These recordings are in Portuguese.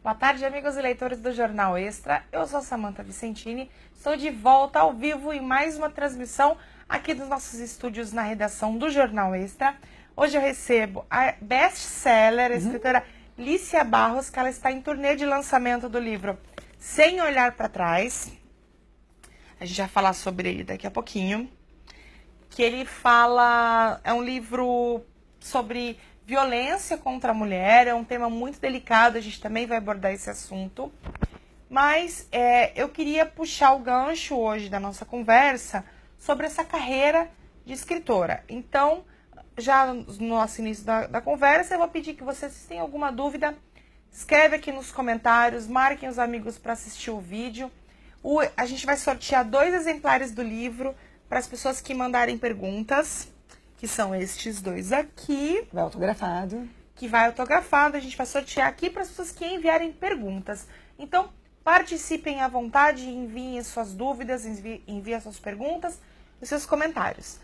Boa tarde, amigos e leitores do Jornal Extra. Eu sou a Samantha Vicentini, estou de volta ao vivo em mais uma transmissão aqui dos nossos estúdios na redação do Jornal Extra. Hoje eu recebo a best-seller, a escritora Lícia Barros, que ela está em turnê de lançamento do livro Sem Olhar para Trás. A gente vai falar sobre ele daqui a pouquinho. Que ele fala, é um livro sobre violência contra a mulher, é um tema muito delicado, a gente também vai abordar esse assunto. Mas eu queria puxar o gancho hoje da nossa conversa sobre essa carreira de escritora. Então, já no nosso início da conversa, eu vou pedir que vocês, se têm alguma dúvida, escreve aqui nos comentários, marquem os amigos para assistir o vídeo. A gente vai sortear 2 exemplares do livro para as pessoas que mandarem perguntas, que são estes 2 aqui. Vai autografado. Que vai autografado, a gente vai sortear aqui para as pessoas que enviarem perguntas. Então, participem à vontade, enviem suas dúvidas, enviem suas perguntas e seus comentários.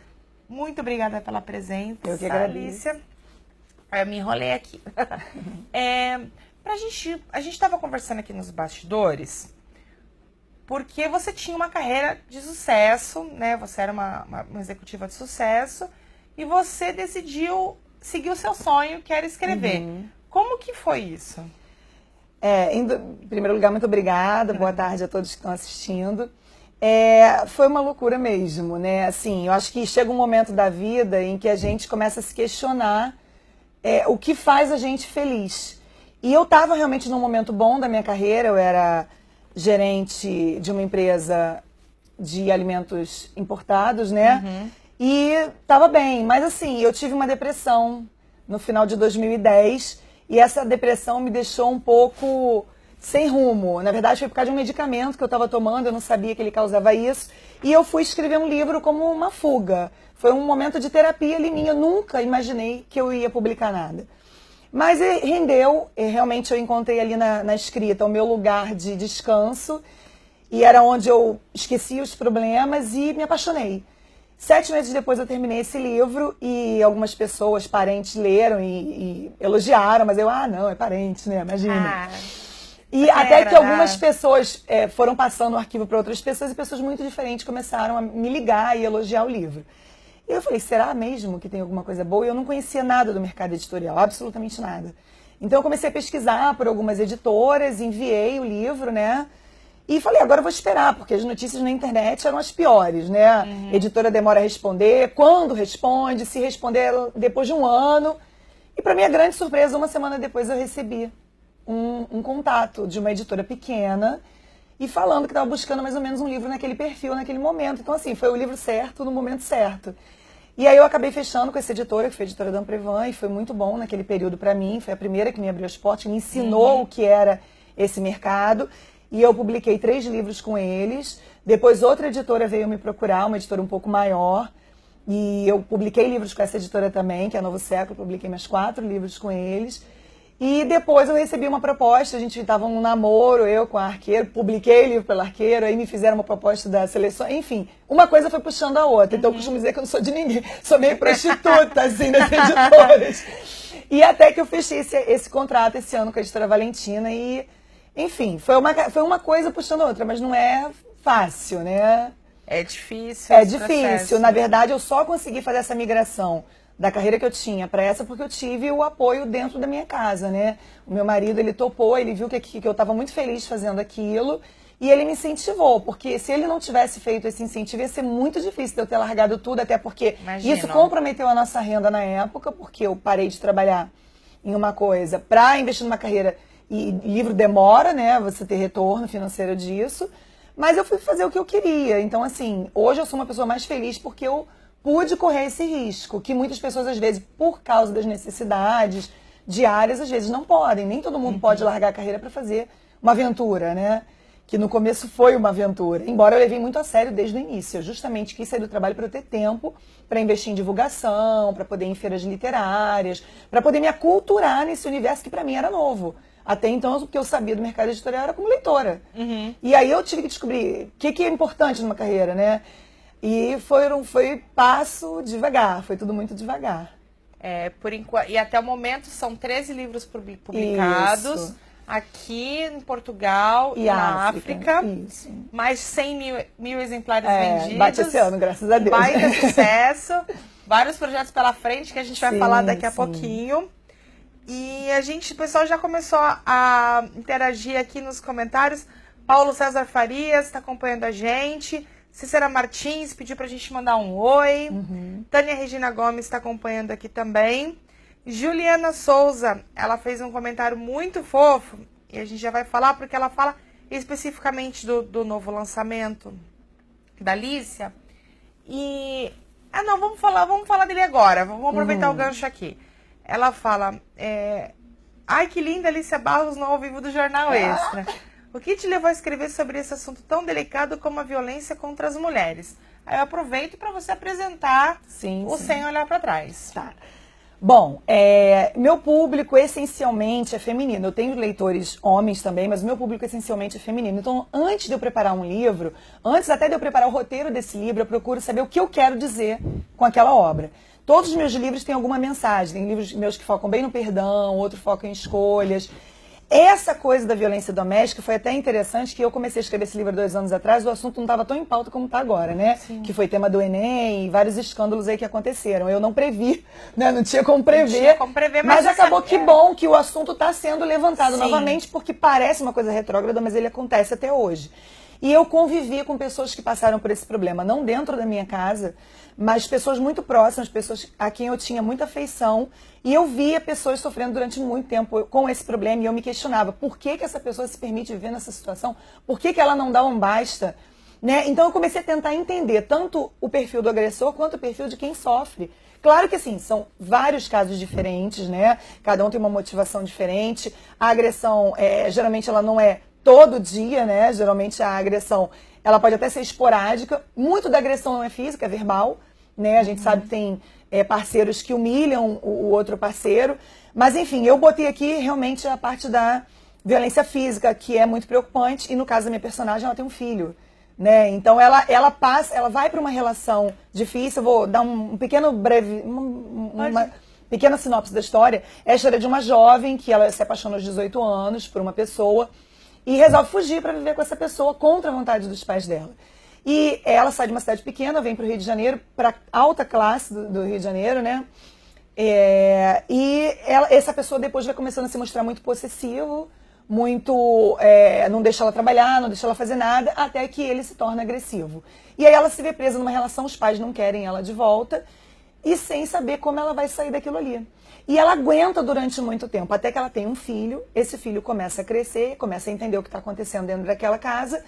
Muito obrigada pela presença, eu que agradeço. Lícia. Eu me enrolei aqui. A gente estava conversando aqui nos bastidores, porque você tinha uma carreira de sucesso, né? Você era uma executiva de sucesso e você decidiu seguir o seu sonho, que era escrever. Como que foi isso? Em primeiro lugar, muito obrigada. Boa tarde a todos que estão assistindo. Foi uma loucura mesmo, né? Assim, eu acho que chega um momento da vida em que a gente começa a se questionar o que faz a gente feliz. E eu estava realmente num momento bom da minha carreira. Eu era gerente de uma empresa de alimentos importados, né? E estava bem, mas assim, eu tive uma depressão no final de 2010 e essa depressão me deixou um pouco sem rumo. Na verdade, foi por causa de um medicamento que eu estava tomando, eu não sabia que ele causava isso. E eu fui escrever um livro como uma fuga. Foi um momento de terapia ali minha, eu nunca imaginei que eu ia publicar nada. Mas rendeu, realmente eu encontrei ali na escrita o meu lugar de descanso e era onde eu esqueci os problemas e me apaixonei. 7 meses depois eu terminei esse livro e algumas pessoas, parentes, leram e elogiaram, mas eu, não, é parente, né, imagina. E até que algumas pessoas foram passando o arquivo para outras pessoas e pessoas muito diferentes começaram a me ligar e elogiar o livro. E eu falei, será mesmo que tem alguma coisa boa? E eu não conhecia nada do mercado editorial, absolutamente nada. Então eu comecei a pesquisar por algumas editoras, enviei o livro, né? E falei, agora eu vou esperar, porque as notícias na internet eram as piores, né? A editora demora a responder, quando responde, se responder depois de 1 ano. E para minha grande surpresa, 1 semana depois eu recebi um contato de uma editora pequena e falando que estava buscando mais ou menos um livro naquele perfil, naquele momento. Então assim, foi o livro certo, no momento certo. E aí eu acabei fechando com essa editora, que foi a editora Damprevan, e foi muito bom naquele período para mim. Foi a primeira que me abriu as portas, me ensinou o que era esse mercado. E eu publiquei 3 livros com eles. Depois outra editora veio me procurar, uma editora um pouco maior. E eu publiquei livros com essa editora também, que é a Novo Século. Publiquei mais 4 livros com eles. E depois eu recebi uma proposta, a gente estava num namoro, eu com a Arqueiro, publiquei livro pela Arqueiro, aí me fizeram uma proposta da seleção, enfim, uma coisa foi puxando a outra. Então eu costumo dizer que eu não sou de ninguém, sou meio prostituta, assim, das editoras. E até que eu fechei esse contrato esse ano com a editora Valentina e, enfim, foi uma coisa puxando a outra, mas não é fácil, né? É difícil. É difícil. Na verdade, eu só consegui fazer essa migração da carreira que eu tinha para essa porque eu tive o apoio dentro da minha casa, né? O meu marido, ele topou, ele viu que eu estava muito feliz fazendo aquilo e ele me incentivou, porque se ele não tivesse feito esse incentivo, ia ser muito difícil de eu ter largado tudo, até porque isso comprometeu a nossa renda na época, porque eu parei de trabalhar em uma coisa para investir numa carreira e livro demora, né? Você ter retorno financeiro disso, mas eu fui fazer o que eu queria. Então, assim, hoje eu sou uma pessoa mais feliz porque eu pude correr esse risco, que muitas pessoas, às vezes, por causa das necessidades diárias, às vezes não podem. Nem todo mundo pode largar a carreira para fazer uma aventura, né? Que no começo foi uma aventura. Embora eu levei muito a sério desde o início. Eu justamente quis sair do trabalho para eu ter tempo para investir em divulgação, para poder ir em feiras literárias, para poder me aculturar nesse universo que para mim era novo. Até então, o que eu sabia do mercado editorial era como leitora. E aí eu tive que descobrir o que é importante numa carreira, né? E foi passo devagar, foi tudo muito devagar. Por enquanto, e até o momento são 13 livros publicados. Isso. aqui em Portugal e na África. Isso. Mais 100 mil exemplares vendidos. Bate esse ano, graças a Deus. Baita sucesso. Vários projetos pela frente que a gente vai falar daqui a pouquinho. E o pessoal já começou a interagir aqui nos comentários. Paulo César Farias está acompanhando a gente. Cícera Martins pediu pra gente mandar um oi. Tânia Regina Gomes está acompanhando aqui também. Juliana Souza, ela fez um comentário muito fofo. E a gente já vai falar, porque ela fala especificamente do novo lançamento da Alicia. E... não, vamos falar dele agora. Vamos aproveitar o gancho aqui. Ela fala... Ai, que linda, Alicia Barros no ao vivo do Jornal Extra. O que te levou a escrever sobre esse assunto tão delicado como a violência contra as mulheres? Aí eu aproveito para você apresentar o Sem Olhar para Trás. Tá. Bom, meu público essencialmente é feminino. Eu tenho leitores homens também, mas o meu público essencialmente é feminino. Então, antes de eu preparar um livro, antes até de eu preparar o roteiro desse livro, eu procuro saber o que eu quero dizer com aquela obra. Todos os meus livros têm alguma mensagem. Tem livros meus que focam bem no perdão, outro foca em escolhas. Essa coisa da violência doméstica foi até interessante, que eu comecei a escrever esse livro 2 anos atrás, o assunto não estava tão em pauta como está agora, né? Sim. Que foi tema do Enem e vários escândalos aí que aconteceram. Eu não previ, né? Não tinha como prever. Mas acabou que bom que o assunto está sendo levantado novamente, porque parece uma coisa retrógrada, mas ele acontece até hoje. E eu convivi com pessoas que passaram por esse problema, não dentro da minha casa, mas pessoas muito próximas, pessoas a quem eu tinha muita afeição, e eu via pessoas sofrendo durante muito tempo com esse problema, e eu me questionava, por que essa pessoa se permite viver nessa situação? Por que ela não dá um basta? Né? Então eu comecei a tentar entender tanto o perfil do agressor, quanto o perfil de quem sofre. Claro que assim, são vários casos diferentes, né? Cada um tem uma motivação diferente. A agressão, geralmente ela não é todo dia, né? Geralmente a agressão, ela pode até ser esporádica. Muito da agressão não é física, é verbal, né? A gente sabe que tem parceiros que humilham o outro parceiro. Mas, enfim, eu botei aqui realmente a parte da violência física, que é muito preocupante. E no caso da minha personagem, ela tem um filho, né? Então ela vai para uma relação difícil. Eu vou dar uma pequena sinopse da história. É a história de uma jovem que ela se apaixona aos 18 anos por uma pessoa e resolve fugir para viver com essa pessoa contra a vontade dos pais dela. E ela sai de uma cidade pequena, vem para o Rio de Janeiro, para alta classe do Rio de Janeiro, né? Essa pessoa depois vai começando a se mostrar muito possessivo, muito... não deixa ela trabalhar, não deixa ela fazer nada, até que ele se torna agressivo. E aí ela se vê presa numa relação, os pais não querem ela de volta, e sem saber como ela vai sair daquilo ali. E ela aguenta durante muito tempo, até que ela tem um filho, esse filho começa a crescer, começa a entender o que está acontecendo dentro daquela casa,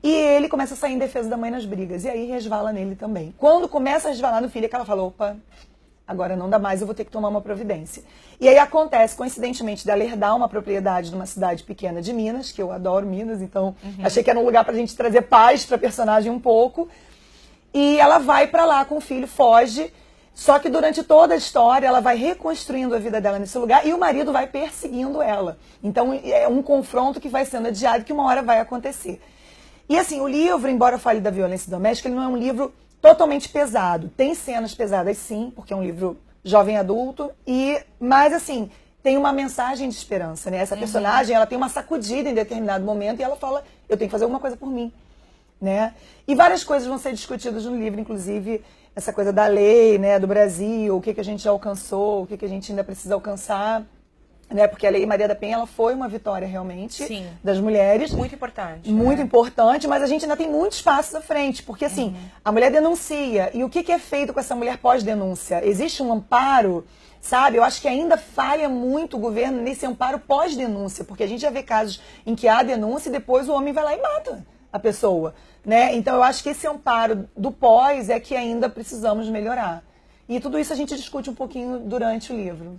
e ele começa a sair em defesa da mãe nas brigas, e aí resvala nele também. Quando começa a resvalar no filho, é que ela fala, opa, agora não dá mais, eu vou ter que tomar uma providência. E aí acontece, coincidentemente, dela herdar uma propriedade numa cidade pequena de Minas, que eu adoro Minas, então achei que era um lugar pra gente trazer paz pra personagem um pouco, e ela vai pra lá com o filho, foge. Só que durante toda a história, ela vai reconstruindo a vida dela nesse lugar e o marido vai perseguindo ela. Então, é um confronto que vai sendo adiado, que uma hora vai acontecer. E assim, o livro, embora eu fale da violência doméstica, ele não é um livro totalmente pesado. Tem cenas pesadas, sim, porque é um livro jovem adulto, mas assim, tem uma mensagem de esperança, né? Essa personagem, ela tem uma sacudida em determinado momento e ela fala, eu tenho que fazer alguma coisa por mim, né? E várias coisas vão ser discutidas no livro, inclusive essa coisa da lei, né, do Brasil, o que a gente já alcançou, o que a gente ainda precisa alcançar, né, porque a Lei Maria da Penha, ela foi uma vitória realmente das mulheres. Muito importante. Muito importante, mas a gente ainda tem muitos passos à frente, porque assim, a mulher denuncia, e o que é feito com essa mulher pós-denúncia? Existe um amparo, sabe? Eu acho que ainda falha muito o governo nesse amparo pós-denúncia, porque a gente já vê casos em que há denúncia e depois o homem vai lá e mata a pessoa, né? Então eu acho que esse amparo do pós é que ainda precisamos melhorar. E tudo isso a gente discute um pouquinho durante o livro.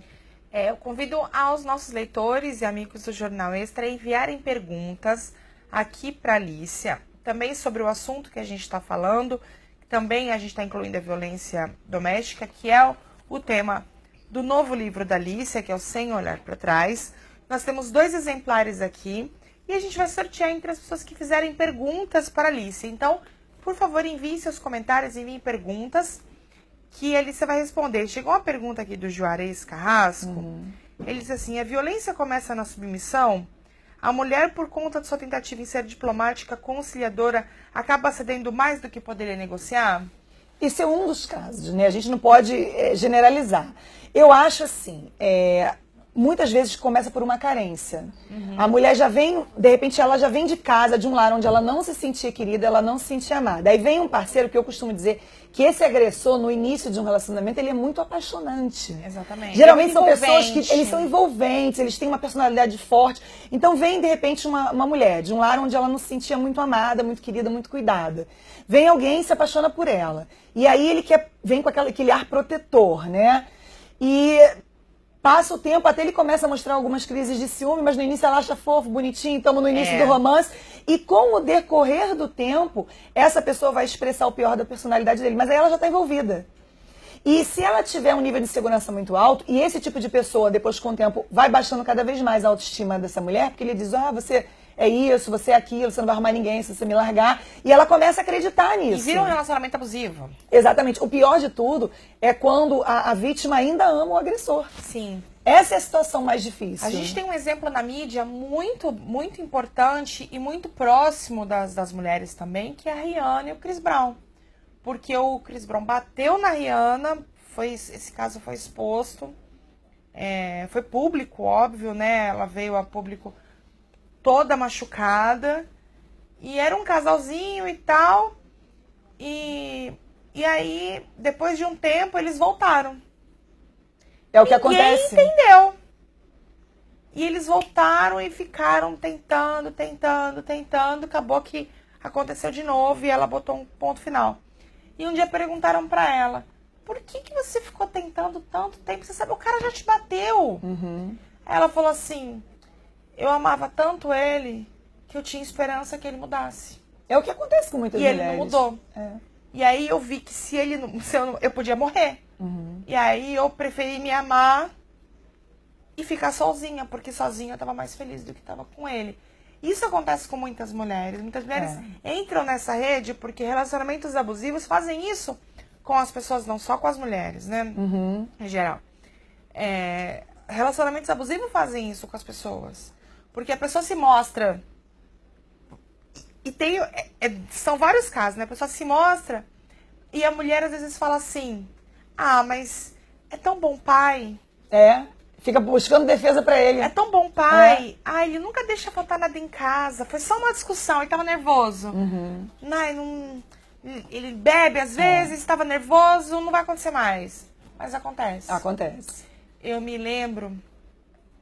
Eu convido aos nossos leitores e amigos do Jornal Extra a enviarem perguntas aqui para a Alicia, também sobre o assunto que a gente está falando, também a gente está incluindo a violência doméstica, que é o tema do novo livro da Alicia, que é o Sem Olhar para Trás. Nós temos 2 exemplares aqui, e a gente vai sortear entre as pessoas que fizerem perguntas para a Alicia. Então, por favor, envie seus comentários, enviem perguntas que a Alicia vai responder. Chegou uma pergunta aqui do Juarez Carrasco. Ele diz assim, a violência começa na submissão? A mulher, por conta de sua tentativa em ser diplomática, conciliadora, acaba cedendo mais do que poderia negociar? Esse é um dos casos, né? A gente não pode generalizar. Eu acho assim, muitas vezes começa por uma carência. A mulher já vem, de repente, ela já vem de casa, de um lar onde ela não se sentia querida, ela não se sentia amada. Aí vem um parceiro, que eu costumo dizer que esse agressor, no início de um relacionamento, ele é muito apaixonante. Exatamente. Geralmente são pessoas que eles são envolventes, eles têm uma personalidade forte. Então vem, de repente, uma mulher de um lar onde ela não se sentia muito amada, muito querida, muito cuidada. Vem alguém e se apaixona por ela. E aí ele vem com aquele ar protetor, né? E passa o tempo, até ele começa a mostrar algumas crises de ciúme, mas no início ela acha fofo, bonitinho, estamos no início do romance. E com o decorrer do tempo, essa pessoa vai expressar o pior da personalidade dele, mas aí ela já está envolvida. E se ela tiver um nível de segurança muito alto, e esse tipo de pessoa, depois com o tempo, vai baixando cada vez mais a autoestima dessa mulher, porque ele diz, você é isso, você é aquilo, você não vai arrumar ninguém se você me largar. E ela começa a acreditar nisso. E vira um relacionamento abusivo. Exatamente. O pior de tudo é quando a vítima ainda ama o agressor. Sim. Essa é a situação mais difícil. A gente tem um exemplo na mídia muito, muito importante e muito próximo das mulheres também, que é a Rihanna e o Chris Brown. Porque o Chris Brown bateu na Rihanna, esse caso foi exposto, foi público, óbvio, né? Ela veio a público toda machucada, e era um casalzinho e tal, e aí, depois de um tempo, eles voltaram. É o que acontece. Ninguém entendeu. E eles voltaram e ficaram tentando, acabou que aconteceu de novo e ela botou um ponto final. E um dia perguntaram pra ela, por que você ficou tentando tanto tempo? Você sabe, o cara já te bateu. Aí ela falou assim, eu amava tanto ele que eu tinha esperança que ele mudasse. É o que acontece com muitas mulheres. E ele não mudou. E aí eu vi que se eu podia morrer. E aí eu preferi me amar e ficar sozinha, porque sozinha eu tava mais feliz do que tava com ele. Isso acontece com muitas mulheres. Muitas mulheres entram nessa rede porque relacionamentos abusivos fazem isso com as pessoas, não só com as mulheres, né? Em geral. Relacionamentos abusivos fazem isso com as pessoas. Porque a pessoa se mostra... E são vários casos, né? A pessoa se mostra e a mulher às vezes fala assim, mas é tão bom pai. Fica buscando defesa pra ele. É tão bom pai. Ele nunca deixa faltar nada em casa. Foi só uma discussão, ele tava nervoso. Ele bebe às vezes, estava nervoso, não vai acontecer mais. Mas acontece. Acontece. Eu me lembro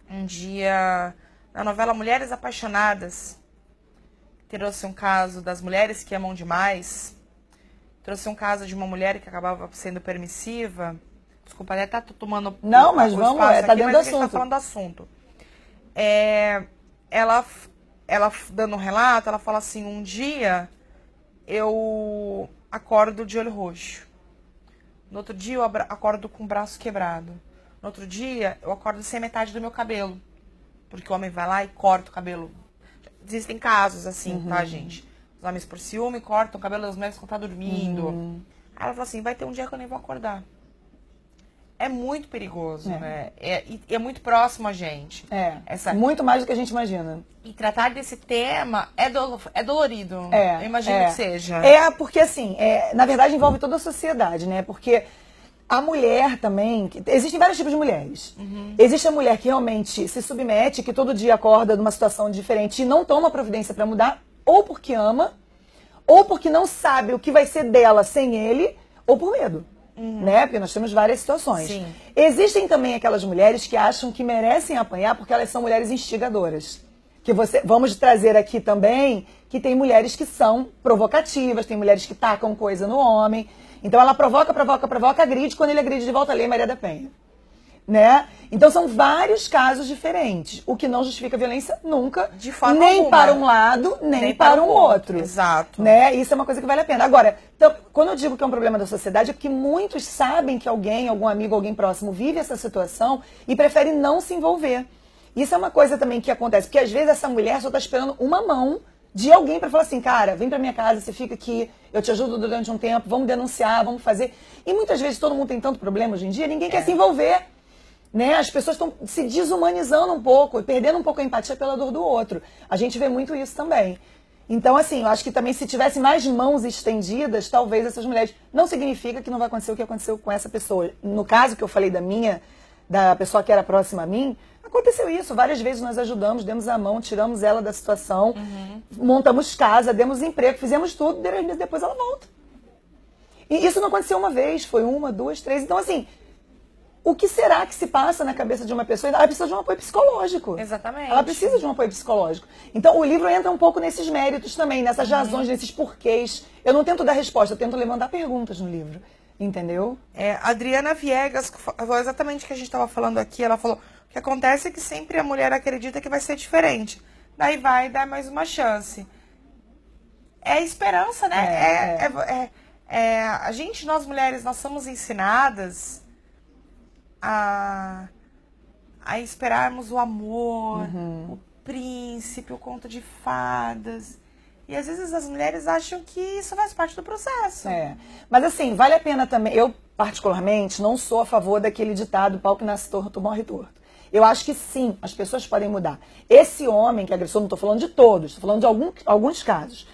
um dia na novela Mulheres Apaixonadas, trouxe um caso das mulheres que amam demais. Trouxe um caso de uma mulher que acabava sendo permissiva. Desculpa, até tá tomando... Não, mas vamos, tá dentro do assunto. Tá falando do assunto. Ela dando um relato, ela fala assim, um dia eu acordo de olho roxo. No outro dia eu acordo com o braço quebrado. No outro dia eu acordo sem metade do meu cabelo. Porque o homem vai lá e corta o cabelo. Existem casos assim, tá, gente? Os homens por ciúme cortam o cabelo das mulheres quando tá dormindo. Aí ela fala assim, vai ter um dia que eu nem vou acordar. É muito perigoso, né? É muito próximo a gente. Muito mais do que a gente imagina. E tratar desse tema é dolorido. Eu imagino que seja. Porque assim, na verdade envolve toda a sociedade, né? Porque a mulher também... Existem vários tipos de mulheres. Existe a mulher que realmente se submete, que todo dia acorda numa situação diferente e não toma providência pra mudar, ou porque ama, ou porque não sabe o que vai ser dela sem ele, ou por medo. Né? Porque nós temos várias situações. Sim. Existem também aquelas mulheres que acham que merecem apanhar porque elas são mulheres instigadoras. Vamos trazer aqui também que tem mulheres que são provocativas, tem mulheres que tacam coisa no homem. Então ela provoca, agride, quando ele agride de volta a Lei Maria da Penha. Né? Então são vários casos diferentes. O que não justifica a violência nunca, de forma nem alguma. para um lado, nem para um outro. Exato. Né? Isso é uma coisa que vale a pena. Agora, então, quando eu digo que é um problema da sociedade, é porque muitos sabem que algum amigo, alguém próximo vive essa situação e prefere não se envolver. Isso é uma coisa também que acontece, porque às vezes essa mulher só está esperando uma mão de alguém para falar assim, cara, vem pra minha casa, você fica aqui, eu te ajudo durante um tempo, vamos denunciar, vamos fazer. E muitas vezes todo mundo tem tanto problema hoje em dia, ninguém quer se envolver. né? As pessoas estão se desumanizando um pouco, perdendo um pouco a empatia pela dor do outro. A gente vê muito isso também. Então, assim, eu acho que também se tivesse mais mãos estendidas, talvez essas mulheres... Não significa que não vai acontecer o que aconteceu com essa pessoa. No caso que eu falei da pessoa que era próxima a mim, aconteceu isso. Várias vezes nós ajudamos, demos a mão, tiramos ela da situação, montamos casa, demos emprego, fizemos tudo, depois ela volta. E isso não aconteceu uma vez, foi uma, duas, três. Então, assim... O que será que se passa na cabeça de uma pessoa? Ela precisa de um apoio psicológico. Exatamente. Ela precisa de um apoio psicológico. Então, o livro entra um pouco nesses méritos também, nessas razões, nesses porquês. Eu não tento dar resposta, eu tento levantar perguntas no livro. Entendeu? A Adriana Viegas falou exatamente o que a gente estava falando aqui. Ela falou, o que acontece é que sempre a mulher acredita que vai ser diferente. Daí vai dar mais uma chance. É esperança, né? A gente, nós mulheres, nós somos ensinadas a esperarmos o amor, o príncipe, o conto de fadas. E às vezes as mulheres acham que isso faz parte do processo. Mas assim, vale a pena também. Eu, particularmente, não sou a favor daquele ditado, pau que nasce torto, morre torto. Eu acho que sim, as pessoas podem mudar. Esse homem que agressou, não estou falando de todos, estou falando de alguns casos.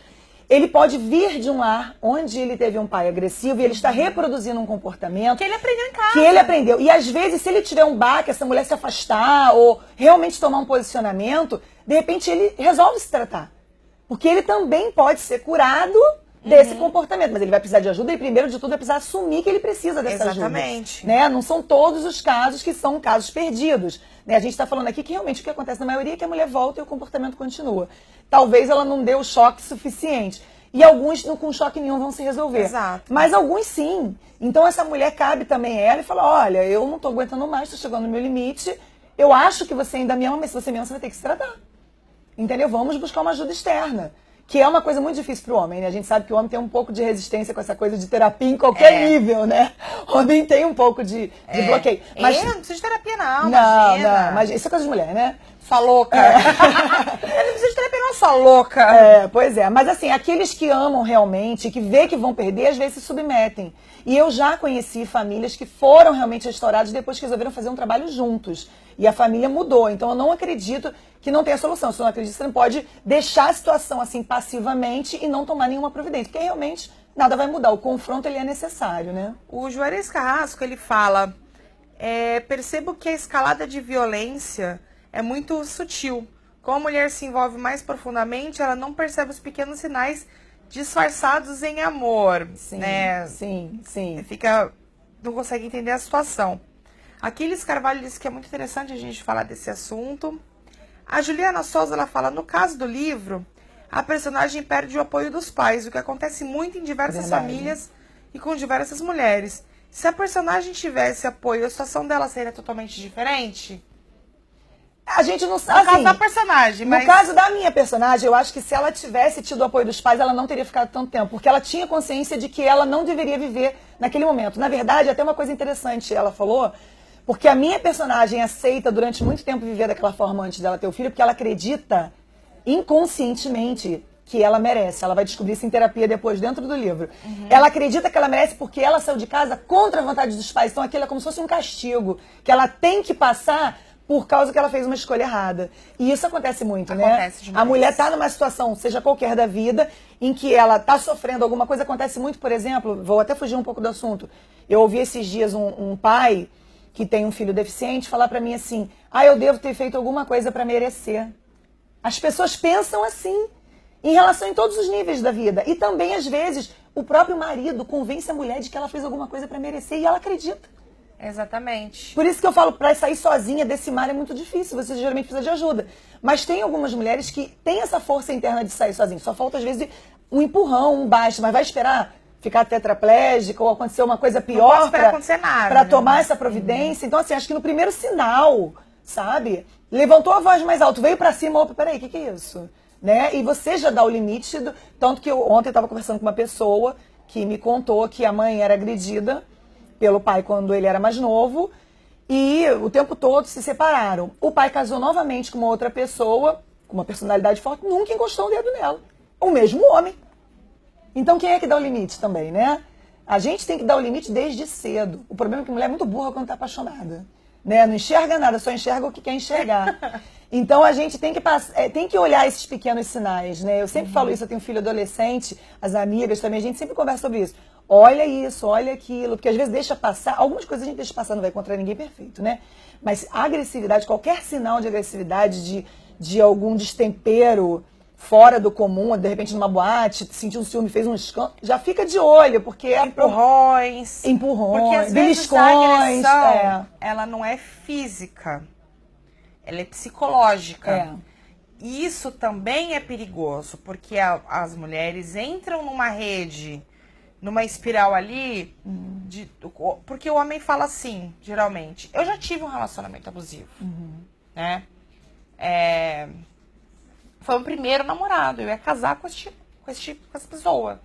Ele pode vir de um lar onde ele teve um pai agressivo e ele está reproduzindo um comportamento... Que ele aprendeu em casa. Que ele aprendeu. E às vezes, se ele tiver um baque, essa mulher se afastar ou realmente tomar um posicionamento, de repente ele resolve se tratar. Porque ele também pode ser curado desse comportamento. Mas ele vai precisar de ajuda e, primeiro de tudo, vai precisar assumir que ele precisa dessa ajuda. Exatamente. Né? Não são todos os casos que são casos perdidos. Né? A gente está falando aqui que realmente o que acontece na maioria é que a mulher volta e o comportamento continua. Talvez ela não dê o choque suficiente. E alguns com choque nenhum vão se resolver. Exato. Mas alguns sim. Então essa mulher cabe também ela e fala, olha, eu não estou aguentando mais, estou chegando no meu limite, eu acho que você ainda me ama, mas se você me ama, você vai ter que se tratar. Entendeu? Vamos buscar uma ajuda externa. Que é uma coisa muito difícil para o homem, né? A gente sabe que o homem tem um pouco de resistência com essa coisa de terapia em qualquer nível, né? O homem tem um pouco de bloqueio. Mas eu não preciso de terapia, não, imagina. Não, mas isso é coisa de mulher, né? Sua louca. Eu não preciso de terapia, não, sua louca. Pois é. Mas assim, aqueles que amam realmente, que vê que vão perder, às vezes se submetem. E eu já conheci famílias que foram realmente restauradas depois que resolveram fazer um trabalho juntos. E a família mudou. Então eu não acredito que não tenha solução. Se você não acredita, você não pode deixar a situação assim passivamente e não tomar nenhuma providência. Porque realmente nada vai mudar. O confronto ele é necessário, né? O Juarez Carrasco, ele fala, percebo que a escalada de violência é muito sutil. Como a mulher se envolve mais profundamente, ela não percebe os pequenos sinais disfarçados em amor. Sim, né? sim. Não consegue entender a situação. Aquiles Carvalho disse que é muito interessante a gente falar desse assunto. A Juliana Souza, ela fala, no caso do livro, a personagem perde o apoio dos pais, o que acontece muito em diversas famílias e com diversas mulheres. Se a personagem tivesse apoio, a situação dela seria totalmente diferente? A gente não sabe. No caso da personagem, mas... No caso da minha personagem, eu acho que se ela tivesse tido o apoio dos pais, ela não teria ficado tanto tempo. Porque ela tinha consciência de que ela não deveria viver naquele momento. Na verdade, até uma coisa interessante ela falou, porque a minha personagem aceita durante muito tempo viver daquela forma antes dela ter o filho, porque ela acredita inconscientemente que ela merece. Ela vai descobrir isso em terapia depois, dentro do livro. Ela acredita que ela merece porque ela saiu de casa contra a vontade dos pais. Então aquilo é como se fosse um castigo, que ela tem que passar por causa que ela fez uma escolha errada. E isso acontece muito, Acontece né? demais. A mulher tá numa situação, seja qualquer da vida, em que ela tá sofrendo alguma coisa. Acontece muito, por exemplo, vou até fugir um pouco do assunto. Eu ouvi esses dias um pai que tem um filho deficiente falar pra mim assim, eu devo ter feito alguma coisa pra merecer. As pessoas pensam assim, em relação em todos os níveis da vida. E também, às vezes, o próprio marido convence a mulher de que ela fez alguma coisa pra merecer e ela acredita. Exatamente. Por isso que eu falo, pra sair sozinha desse mar é muito difícil, você geralmente precisa de ajuda. Mas tem algumas mulheres que têm essa força interna de sair sozinha. Só falta, às vezes, um empurrão, um baixo, mas vai esperar ficar tetraplégica ou acontecer uma coisa pior para tomar essa providência. Então, assim, acho que no primeiro sinal, sabe? Levantou a voz mais alto, veio pra cima, opa, peraí, o que é isso? Né? E você já dá o limite, tanto que ontem eu estava conversando com uma pessoa que me contou que a mãe era agredida pelo pai quando ele era mais novo e o tempo todo se separaram. O pai casou novamente com uma outra pessoa, com uma personalidade forte, nunca encostou o dedo nela. O mesmo homem. Então quem é que dá o limite também, né? A gente tem que dar o limite desde cedo. O problema é que a mulher é muito burra quando está apaixonada. né? Não enxerga nada, só enxerga o que quer enxergar. Então a gente tem que olhar esses pequenos sinais, né? Eu sempre falo isso, eu tenho um filho adolescente, as amigas também, a gente sempre conversa sobre isso. Olha isso, olha aquilo, porque às vezes deixa passar, algumas coisas a gente deixa passar, não vai encontrar ninguém perfeito, né? Mas a agressividade, qualquer sinal de agressividade, de algum destempero fora do comum, de repente numa boate, sentiu um ciúme, fez um escândalo, já fica de olho, porque é empurrões, porque às vezes a agressão, ela não é física. Ela é psicológica. E isso também é perigoso, porque as mulheres entram numa rede, numa espiral ali, porque o homem fala assim, geralmente, eu já tive um relacionamento abusivo, né? Foi o primeiro namorado, eu ia casar com essa pessoa.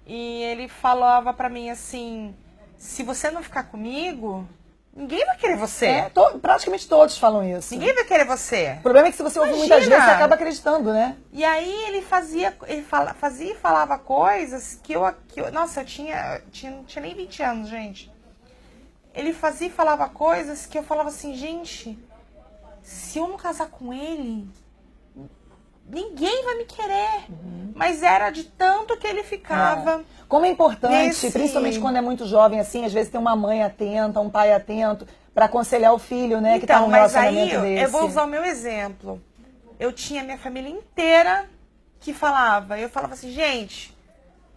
E ele falava pra mim assim, se você não ficar comigo... Ninguém vai querer você. Praticamente todos falam isso. Ninguém vai querer você. O problema é que se você ouve muitas vezes, você acaba acreditando, né? E aí ele fazia e falava coisas que eu nossa, eu não tinha nem 20 anos, gente. Ele fazia e falava coisas que eu falava assim, gente, se eu não casar com ele, ninguém vai me querer. Mas era de tanto que ele ficava. Como é importante, principalmente quando é muito jovem, assim, às vezes tem uma mãe atenta, um pai atento, para aconselhar o filho, né, que tá num relacionamento desse. Eu vou usar o meu exemplo. Eu tinha minha família inteira que falava, eu falava assim, gente,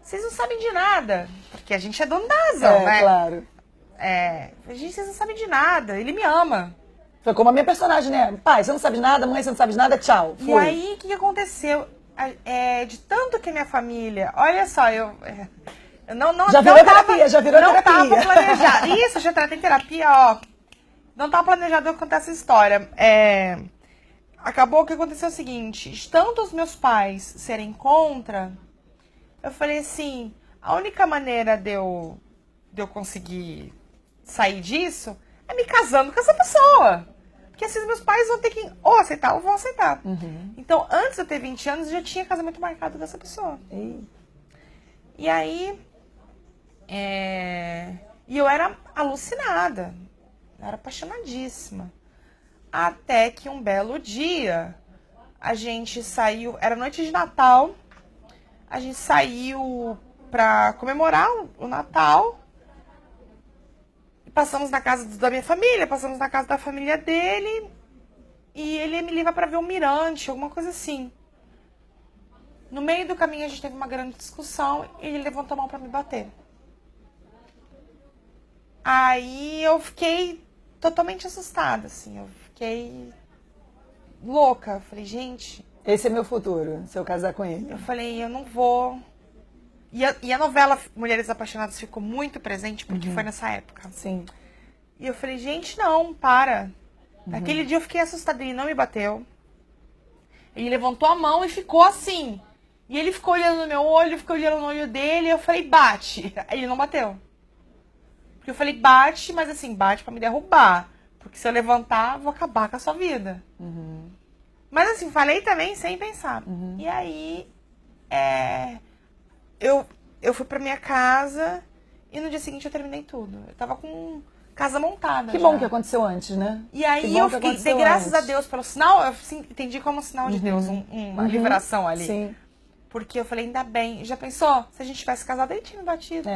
vocês não sabem de nada, porque a gente é dono da razão, né? Claro. Gente, vocês não sabem de nada, ele me ama. Foi como a minha personagem, né? Pai, você não sabe de nada, mãe, você não sabe de nada, tchau. Fui. E aí, o que aconteceu? De tanto que minha família... Olha só, eu já virou terapia. Não tava planejado. Isso, eu já tratei terapia, ó. Não tava planejado eu contar essa história. Acabou que aconteceu o seguinte. De tanto os meus pais serem contra, eu falei assim, a única maneira de eu conseguir sair disso é me casando com essa pessoa. Porque assim, meus pais vão ter que ou aceitar ou vão aceitar. Então, antes de eu ter 20 anos, eu já tinha casamento marcado dessa pessoa. E aí, e eu era alucinada. Eu era apaixonadíssima. Até que um belo dia, a gente saiu, era noite de Natal, a gente saiu pra comemorar o Natal. Passamos na casa da minha família, passamos na casa da família dele, e ele me liga pra ver um mirante, alguma coisa assim. No meio do caminho a gente teve uma grande discussão e ele levantou a mão pra me bater. Aí eu fiquei totalmente assustada, assim, eu fiquei louca. Eu falei, gente... Esse é meu futuro, se eu casar com ele. Eu falei, eu não vou... E a novela Mulheres Apaixonadas ficou muito presente, porque foi nessa época. Sim. E eu falei, gente, não, para. Naquele dia eu fiquei assustada, ele não me bateu. Ele levantou a mão e ficou assim. E ele ficou olhando no meu olho, ficou olhando no olho dele, e eu falei, bate. Aí ele não bateu. Porque eu falei, bate, mas assim, bate pra me derrubar. Porque se eu levantar, vou acabar com a sua vida. Mas assim, falei também sem pensar. E aí, eu fui pra minha casa e no dia seguinte eu terminei tudo. Eu tava com casa montada. Que bom que aconteceu antes, né? E aí eu fiquei, dei graças a Deus pelo sinal, eu entendi como um sinal de Deus, uma liberação ali. Sim. Porque eu falei, ainda bem. Já pensou? Se a gente tivesse casado, ele tinha me batido.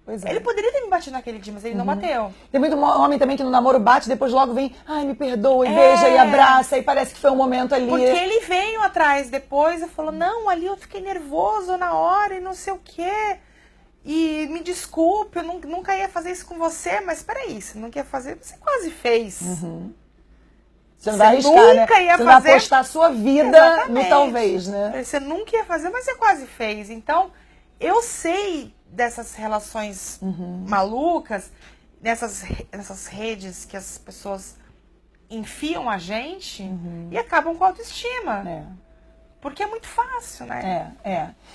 Pois é. Ele poderia ter me batido naquele dia, mas ele não bateu. Tem muito homem também que no namoro bate, depois logo vem, ai, me perdoa, e beija, e abraça, e parece que foi um momento ali. Porque ele veio atrás depois e falou, não, ali eu fiquei nervoso na hora e não sei o quê. E me desculpe, eu nunca ia fazer isso com você, mas peraí, você não quer fazer, você quase fez. Você não vai arriscar, nunca né? Ia você fazer... vai apostar a sua vida Exatamente. no talvez, né? Você nunca ia fazer, mas você quase fez. Então, eu sei dessas relações malucas, nessas redes que as pessoas enfiam a gente e acabam com a autoestima. Porque é muito fácil, né?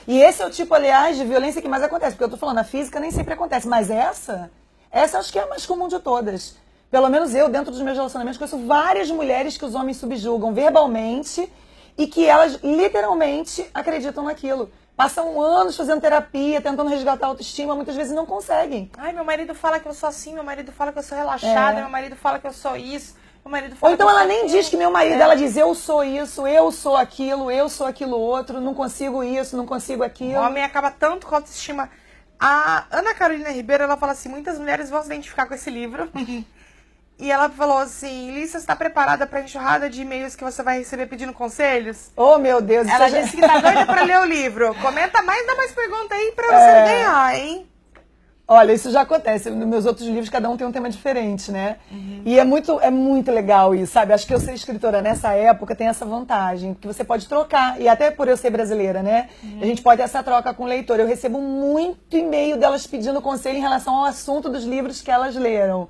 E esse é o tipo, aliás, de violência que mais acontece. Porque eu tô falando, a física nem sempre acontece. Mas essa acho que é a mais comum de todas. Pelo menos eu, dentro dos meus relacionamentos, conheço várias mulheres que os homens subjugam verbalmente e que elas literalmente acreditam naquilo. passam anos fazendo terapia, tentando resgatar a autoestima, muitas vezes não conseguem. Ai, meu marido fala que eu sou assim, meu marido fala que eu sou relaxada, meu marido fala que eu sou isso, meu marido fala Ou então que eu ela sou nem aquilo. diz que meu marido, ela diz eu sou isso, eu sou aquilo outro, não consigo isso, não consigo O aquilo. homem acaba tanto com a autoestima. A Ana Carolina Ribeiro, ela fala assim, muitas mulheres vão se identificar com esse livro. E ela falou assim, Lícia, você está preparada para a enxurrada de e-mails que você vai receber pedindo conselhos? Oh, meu Deus. Ela disse que tá doida para ler o livro. Comenta mais, dá mais pergunta aí para você ganhar, hein? Olha, isso já acontece. Nos meus outros livros, cada um tem um tema diferente, né? E é muito legal isso, sabe? Acho que eu ser escritora nessa época tem essa vantagem, que você pode trocar. E até por eu ser brasileira, né? A gente pode ter essa troca com o leitor. Eu recebo muito e-mail delas pedindo conselho em relação ao assunto dos livros que elas leram.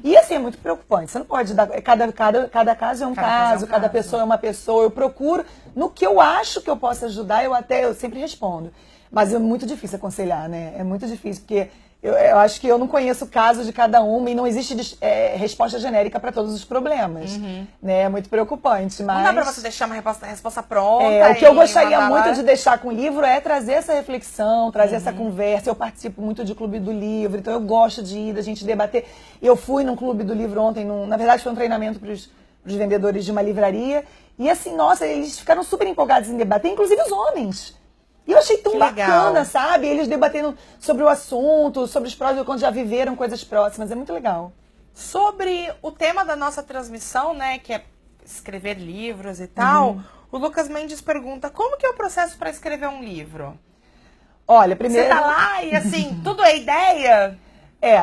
E assim, é muito preocupante. Você não pode dar... Cada caso é um caso, cada pessoa é uma pessoa. Eu procuro, no que eu acho que eu posso ajudar, eu sempre respondo. Mas é muito difícil aconselhar, né? É muito difícil, porque... Eu acho que eu não conheço o caso de cada uma e não existe resposta genérica para todos os problemas. Né? É muito preocupante, mas... Não dá para você deixar uma resposta pronta. O que eu gostaria muito de deixar com o livro é trazer essa reflexão, trazer essa conversa. Eu participo muito de clube do livro, então eu gosto de ir, da gente debater. Eu fui num clube do livro ontem, na verdade foi um treinamento para os vendedores de uma livraria. E assim, nossa, eles ficaram super empolgados em debater, inclusive os homens. E eu achei tão bacana, sabe? Eles debatendo sobre o assunto, sobre os prós e contras, já viveram coisas próximas. É muito legal. Sobre o tema da nossa transmissão, né? Que é escrever livros e tal. O Lucas Mendes pergunta, como que é o processo para escrever um livro? Olha, primeiro... Você tá lá e assim, tudo é ideia?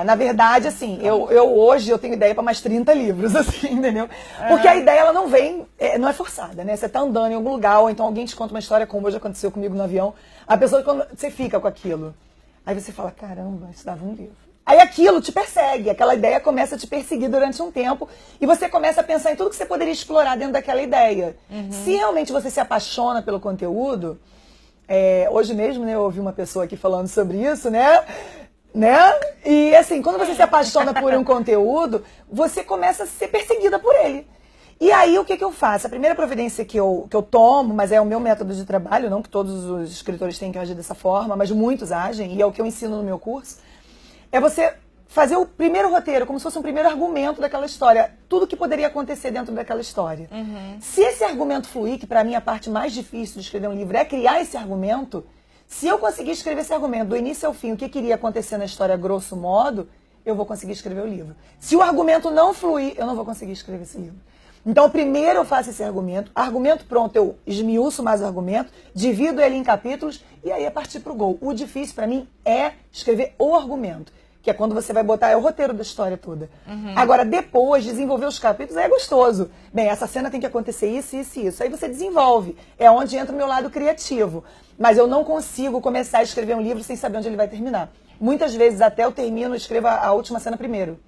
Na verdade, assim, hoje eu tenho ideia para mais 30 livros, assim, entendeu? Porque a ideia, ela não vem, não é forçada, né? Você tá andando em algum lugar, ou então alguém te conta uma história, como hoje aconteceu comigo no avião, a pessoa, quando você fica com aquilo, aí você fala, caramba, isso dava um livro. Aí aquilo te persegue, aquela ideia começa a te perseguir durante um tempo, e você começa a pensar em tudo que você poderia explorar dentro daquela ideia. Se realmente você se apaixona pelo conteúdo, hoje mesmo, né, eu ouvi uma pessoa aqui falando sobre isso, né? E assim, quando você se apaixona por um conteúdo, você começa a ser perseguida por ele. E aí, o que eu faço? A primeira providência que eu tomo, mas é o meu método de trabalho, não que todos os escritores tenham que agir dessa forma, mas muitos agem, e é o que eu ensino no meu curso, é você fazer o primeiro roteiro, como se fosse um primeiro argumento daquela história. Tudo que poderia acontecer dentro daquela história. Se esse argumento fluir, que para mim a parte mais difícil de escrever um livro é criar esse argumento, se eu conseguir escrever esse argumento do início ao fim, o que queria acontecer na história, grosso modo, eu vou conseguir escrever o livro. Se o argumento não fluir, eu não vou conseguir escrever esse livro. Então, primeiro eu faço esse argumento pronto, eu esmiuço mais o argumento, divido ele em capítulos e aí é partir pro gol. O difícil para mim é escrever o argumento, que é quando você vai botar, é o roteiro da história toda. Agora, depois, desenvolver os capítulos é gostoso. Bem, essa cena tem que acontecer isso, isso e isso. Aí você desenvolve. É onde entra o meu lado criativo. Mas eu não consigo começar a escrever um livro sem saber onde ele vai terminar. Muitas vezes, até eu termino, escrevo a última cena primeiro.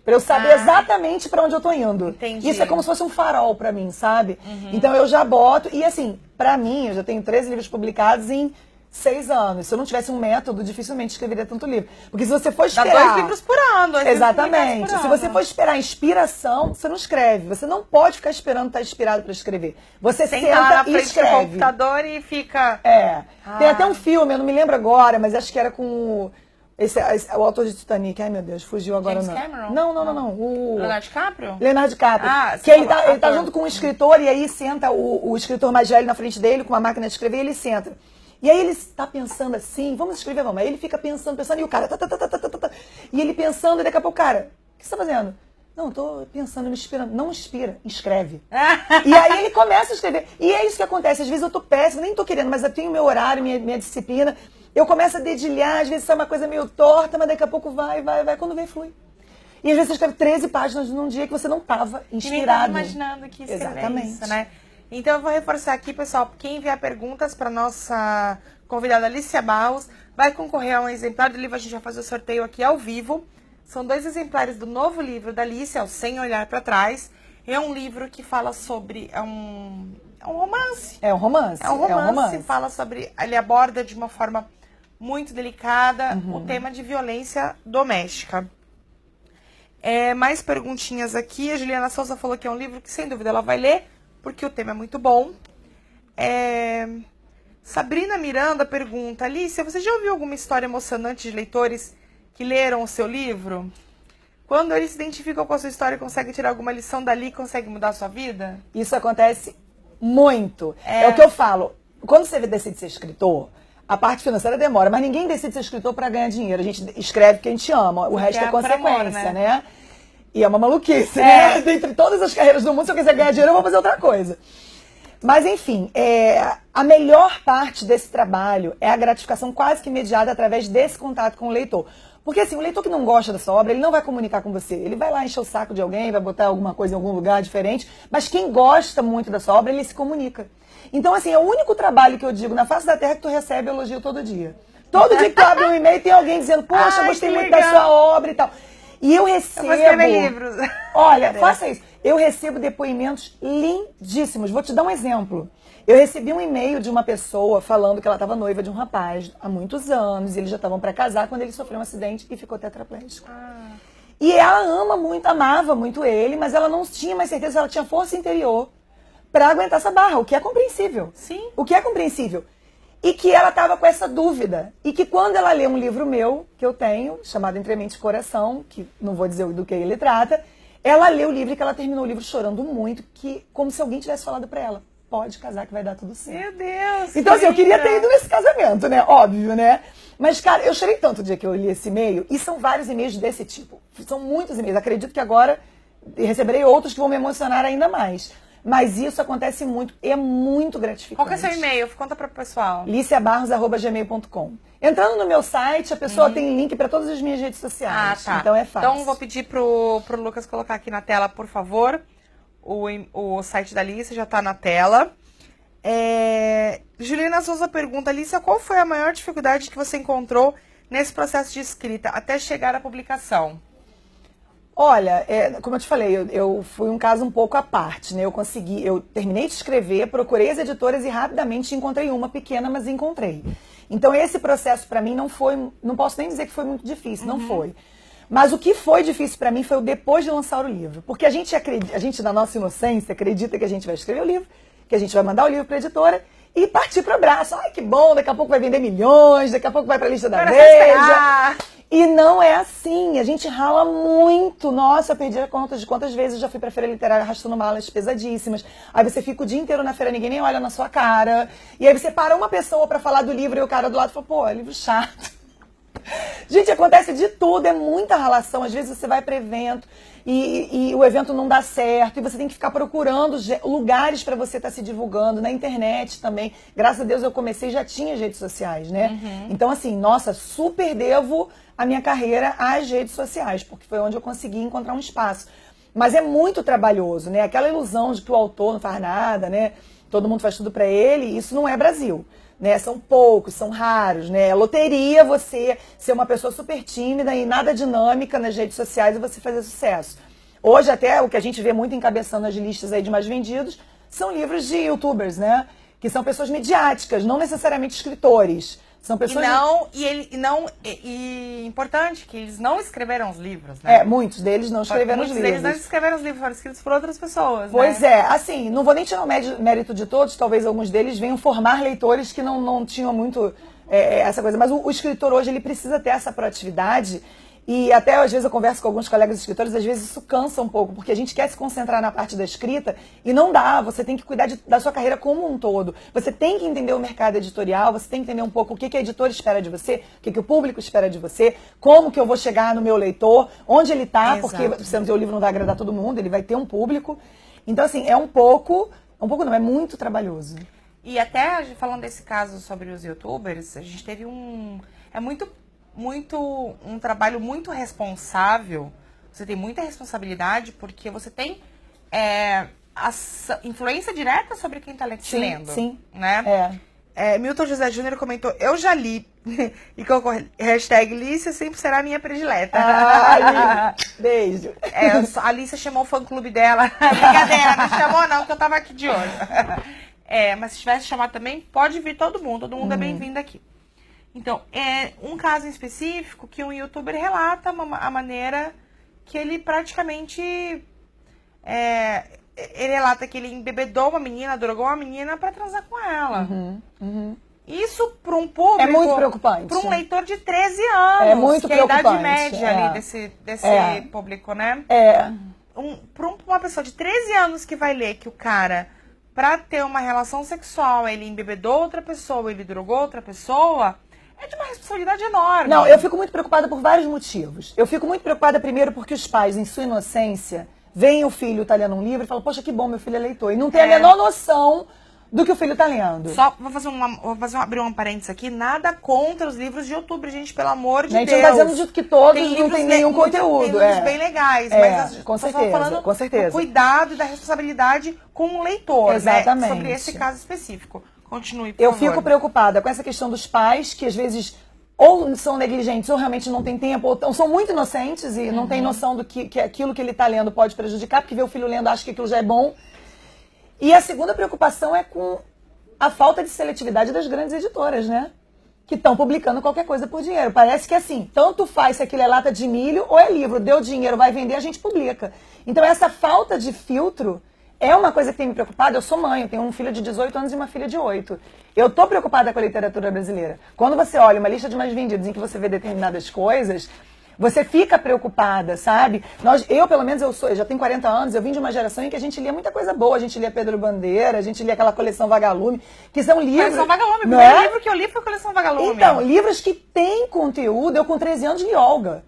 Pra eu saber exatamente pra onde eu tô indo. Entendi. Isso é como se fosse um farol pra mim, sabe? Então eu já boto... E assim, pra mim, eu já tenho 13 livros publicados em 6 anos. Se eu não tivesse um método, dificilmente escreveria tanto livro. Porque se você for esperar... Dá 2 livros por ano. Exatamente. Se você for esperar inspiração, você não escreve. Você não pode ficar esperando estar inspirado para escrever. Você senta lá na e frente escreve. do computador e fica... Tem até um filme, eu não me lembro agora, mas acho que era com... o autor de Titanic. Ai, meu Deus, fugiu agora. James Cameron? Não. O Leonardo DiCaprio? Leonardo DiCaprio. Que ele tá junto com um escritor e aí senta o escritor mais velho na frente dele com uma máquina de escrever e ele senta. E aí ele está pensando assim, vamos escrever, vamos. Aí ele fica pensando, e o cara... E ele pensando, e daqui a pouco, cara, o que você tá fazendo? Não, eu tô pensando, me inspirando. Não inspira, escreve. E aí ele começa a escrever. E é isso que acontece. Às vezes eu tô péssima, nem tô querendo, mas eu tenho meu horário, minha disciplina. Eu começo a dedilhar, às vezes é uma coisa meio torta, mas daqui a pouco vai. Quando vem, flui. E às vezes você escreve 13 páginas num dia que você não tava inspirado. E nem tava imaginando que escrever Exatamente. isso, né? Então eu vou reforçar aqui, pessoal, quem enviar perguntas para nossa convidada Alicia Barros vai concorrer a um exemplar do livro. A gente vai fazer o sorteio aqui ao vivo. São 2 exemplares do novo livro da Alicia, o Sem Olhar para Trás. É um livro que fala sobre... É um romance. É um romance. Fala sobre... Ele aborda de uma forma muito delicada o tema de violência doméstica. Mais perguntinhas aqui. A Juliana Souza falou que é um livro que, sem dúvida, ela vai ler, porque o tema é muito bom. Sabrina Miranda pergunta, Alicia, você já ouviu alguma história emocionante de leitores que leram o seu livro? Quando eles se identificam com a sua história e conseguem tirar alguma lição dali, conseguem mudar a sua vida? Isso acontece muito. É o que eu falo. Quando você decide ser escritor, a parte financeira demora, mas ninguém decide ser escritor para ganhar dinheiro. A gente escreve porque a gente ama, o resto é consequência, amor, né? E é uma maluquice, né? Dentre todas as carreiras do mundo, se eu quiser ganhar dinheiro, eu vou fazer outra coisa. Mas, enfim, a melhor parte desse trabalho é a gratificação quase que imediata através desse contato com o leitor. Porque, assim, o leitor que não gosta da sua obra, ele não vai comunicar com você. Ele vai lá encher o saco de alguém, vai botar alguma coisa em algum lugar diferente. Mas quem gosta muito da sua obra, ele se comunica. Então, assim, é o único trabalho que eu digo na face da terra que tu recebe elogio todo dia. Todo dia que tu abre um e-mail, tem alguém dizendo, poxa, gostei muito da sua obra e tal. E eu recebo... Eu vou escrever livros. Olha, faça isso. Eu recebo depoimentos lindíssimos. Vou te dar um exemplo. Eu recebi um e-mail de uma pessoa falando que ela estava noiva de um rapaz há muitos anos. E eles já estavam para casar quando ele sofreu um acidente e ficou tetraplégico. E ela ama muito, amava muito ele, mas ela não tinha mais certeza se ela tinha força interior para aguentar essa barra, o que é compreensível. Sim. O que é compreensível. E que ela estava com essa dúvida. E que quando ela lê um livro meu, que eu tenho, chamado Entre Mente e Coração, que não vou dizer do que ele trata, ela lê o livro e que ela terminou o livro chorando muito, que como se alguém tivesse falado para ela, pode casar que vai dar tudo certo. Meu Deus! Então, assim, eu queria ter ido nesse casamento, né? Óbvio, né? Mas, cara, eu chorei tanto o dia que eu li esse e-mail, e são vários e-mails desse tipo. São muitos e-mails. Acredito que agora receberei outros que vão me emocionar ainda mais. Mas isso acontece muito, é muito gratificante. Qual que é seu e-mail? Conta para o pessoal. liciabarros@gmail.com. Entrando no meu site, a pessoa tem link para todas as minhas redes sociais. Tá. Então é fácil. Então vou pedir pro Lucas colocar aqui na tela, por favor. O site da Alicia já está na tela. Juliana Souza pergunta, Alicia, qual foi a maior dificuldade que você encontrou nesse processo de escrita até chegar à publicação? Olha, como eu te falei, eu fui um caso um pouco à parte, né? Eu terminei de escrever, procurei as editoras e rapidamente encontrei uma pequena, mas encontrei. Então esse processo para mim não foi, não posso nem dizer que foi muito difícil, não foi. Mas o que foi difícil para mim foi o depois de lançar o livro. Porque a gente, na nossa inocência, acredita que a gente vai escrever o livro, que a gente vai mandar o livro para a editora e partir para o abraço. Ai, que bom, daqui a pouco vai vender milhões, daqui a pouco vai para a lista da Veja. E não é assim, a gente rala muito. Nossa, eu perdi a conta de quantas vezes eu já fui pra feira literária arrastando malas pesadíssimas. Aí você fica o dia inteiro na feira, ninguém nem olha na sua cara. E aí você para uma pessoa pra falar do livro e o cara do lado fala, pô, é livro chato. Gente, acontece de tudo, é muita ralação. Às vezes você vai para evento e o evento não dá certo. E você tem que ficar procurando lugares para você estar se divulgando. Na internet também. Graças a Deus eu comecei e já tinha as redes sociais, né? Então assim, nossa, super devo a minha carreira às redes sociais. Porque foi onde eu consegui encontrar um espaço. Mas é muito trabalhoso, né? Aquela ilusão de que o autor não faz nada, né? Todo mundo faz tudo para ele. Isso não é Brasil. Né, são poucos, são raros, né? É loteria você ser uma pessoa super tímida e nada dinâmica nas redes sociais e você fazer sucesso. Hoje até o que a gente vê muito encabeçando as listas aí de mais vendidos são livros de youtubers, né? Que são pessoas midiáticas, não necessariamente escritores. São pessoas... E importante, que eles não escreveram os livros, né? Muitos deles não escreveram os livros. Muitos deles não escreveram os livros, foram escritos por outras pessoas, Pois né? Assim, não vou nem tirar o mérito de todos, talvez alguns deles venham formar leitores que não tinham muito essa coisa. Mas o escritor hoje, ele precisa ter essa proatividade. E até às vezes eu converso com alguns colegas escritores, às vezes isso cansa um pouco, porque a gente quer se concentrar na parte da escrita e não dá, você tem que cuidar da sua carreira como um todo. Você tem que entender o mercado editorial, você tem que entender um pouco o que a editora espera de você, o que o público espera de você, como que eu vou chegar no meu leitor, onde ele está, porque o livro não vai agradar todo mundo, ele vai ter um público. Então assim, é muito trabalhoso. E até falando desse caso sobre os youtubers, a gente teve um trabalho muito responsável. Você tem muita responsabilidade porque você tem a influência direta sobre quem está lendo. Sim, né? Milton José Júnior comentou, eu já li, e colocou hashtag Lícia sempre será minha predileta. Beijo. A Lícia chamou o fã-clube dela. Brincadeira, não chamou não, que eu tava aqui de olho. Mas se tivesse chamado também, pode vir todo mundo é bem-vindo aqui. Então, é um caso em específico que um youtuber relata a maneira que ele praticamente... ele relata que ele embebedou uma menina, drogou uma menina pra transar com ela. Isso para um público... É muito preocupante. Para um leitor de 13 anos. É muito preocupante. Que é a idade média ali desse público, né? Para uma pessoa de 13 anos que vai ler que o cara, para ter uma relação sexual, ele embebedou outra pessoa, ele drogou outra pessoa, é de uma responsabilidade enorme. Não, eu fico muito preocupada por vários motivos. Eu fico muito preocupada primeiro porque os pais, em sua inocência, veem o filho tá lendo um livro e falam, poxa, que bom, meu filho é leitor. E não tem a menor noção do que o filho tá lendo. Só abrir um parênteses aqui, nada contra os livros de YouTube, gente, pelo amor de Deus. A gente não tá dizendo que todos não tem nenhum conteúdo. Tem livros bem legais, mas com certeza, falando com certeza. do cuidado e da responsabilidade com o leitor, exatamente, né? Sobre esse caso específico. Continue, por favor. Eu fico preocupada com essa questão dos pais, que às vezes ou são negligentes, ou realmente não tem tempo, ou são muito inocentes e não tem noção do que aquilo que ele tá lendo pode prejudicar, porque vê o filho lendo, acha que aquilo já é bom. E a segunda preocupação é com a falta de seletividade das grandes editoras, né? Que estão publicando qualquer coisa por dinheiro. Parece que assim, tanto faz se aquilo é lata de milho ou é livro. Deu dinheiro, vai vender, a gente publica. Então essa falta de filtro é uma coisa que tem me preocupado. Eu sou mãe, eu tenho um filho de 18 anos e uma filha de 8. Eu tô preocupada com a literatura brasileira. Quando você olha uma lista de mais vendidos em que você vê determinadas coisas, você fica preocupada, sabe? Eu, pelo menos, eu já tenho 40 anos, eu vim de uma geração em que a gente lia muita coisa boa. A gente lia Pedro Bandeira, a gente lia aquela coleção Vagalume, que são livros... Coleção Vagalume, o primeiro livro que eu li foi Coleção Vagalume. Então, livros que têm conteúdo. Eu, com 13 anos, li Olga.